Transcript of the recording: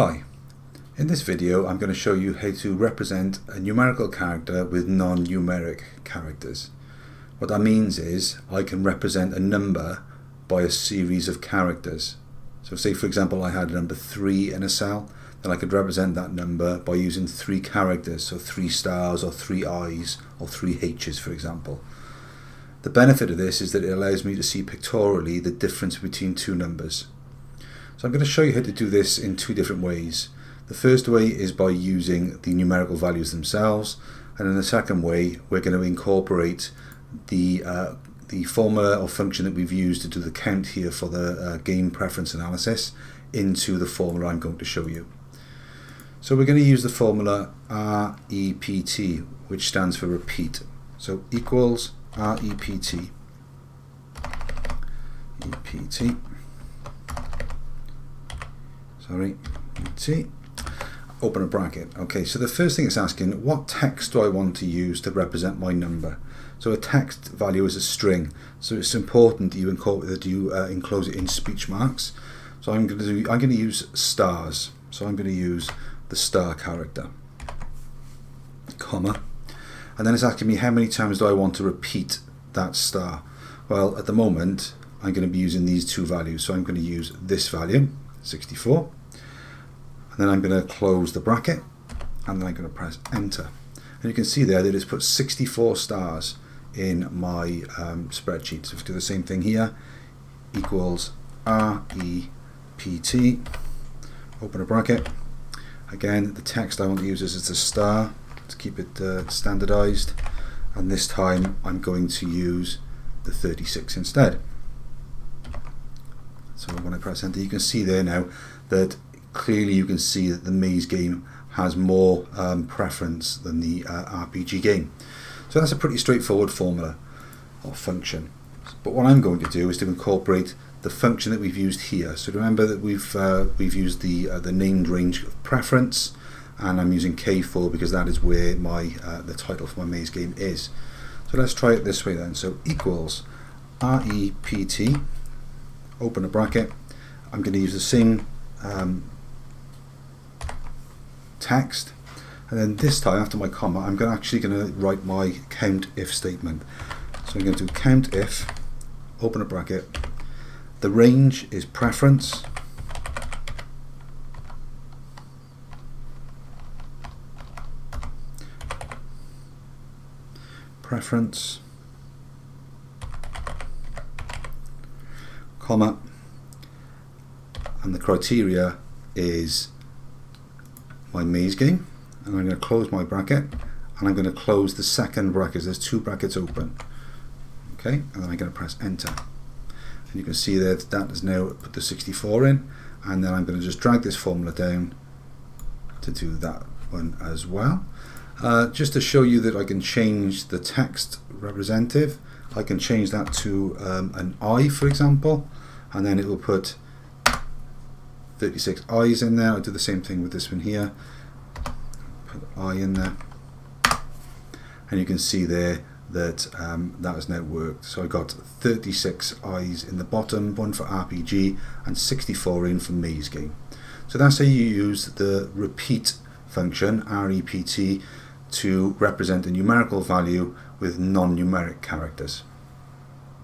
Hi, in this video I'm going to show you how to represent a numerical character with non-numeric characters. What that means is I can represent a number by a series of characters. So say for example I had a number 3 in a cell, then I could represent that number by using 3 characters, so 3 stars or 3 I's or 3 H's for example. The benefit of this is that it allows me to see pictorially the difference between two numbers. So I'm going to show you how to do this in 2 different ways. The first way is by using the numerical values themselves, and in the second way we're going to incorporate the formula or function that we've used to do the count here for the game preference analysis into the formula I'm going to show you. So we're going to use the formula REPT, which stands for repeat. So equals REPT. Open a bracket. Okay, so the first thing it's asking, what text do I want to use to represent my number? So a text value is a string, so it's important that you enclose it in speech marks. So I'm going to use stars. So I'm going to use the star character, comma, and then it's asking me how many times do I want to repeat that star. Well, at the moment I'm going to be using these 2 values, so I'm going to use this value, 64. Then I'm going to close the bracket and then I'm going to press enter, and you can see there that it's put 64 stars in my spreadsheet. So if we do the same thing here, equals REPT, open a bracket. Again, the text I want to use is a star to keep it standardized, and this time I'm going to use the 36 instead. So when I press enter, you can see there now that clearly you can see that the maze game has more preference than the RPG game. So that's a pretty straightforward formula or function. But what I'm going to do is to incorporate the function that we've used here. So remember that we've used the named range of preference, and I'm using K4 because that is where my the title for my maze game is. So let's try it this way then. So equals REPT, open a bracket. I'm going to use the same text, and then this time after my comma I'm actually going to write my count if statement. So I'm going to do count if, open a bracket, the range is preference, comma, and the criteria is my maze game, and I'm going to close my bracket, and I'm going to close the second bracket. There's 2 brackets open. Okay, and then I'm going to press enter, and you can see there that has now put the 64 in, and then I'm going to just drag this formula down to do that one as well. Just to show you that I can change the text representative, I can change that to an I for example, and then it will put 36 I's in there. I'll do the same thing with this one here, put I in there, and you can see there that that has now worked. So I got 36 I's in the bottom, 1 for RPG and 64 in for maze game. So that's how you use the repeat function, REPT, to represent a numerical value with non-numeric characters.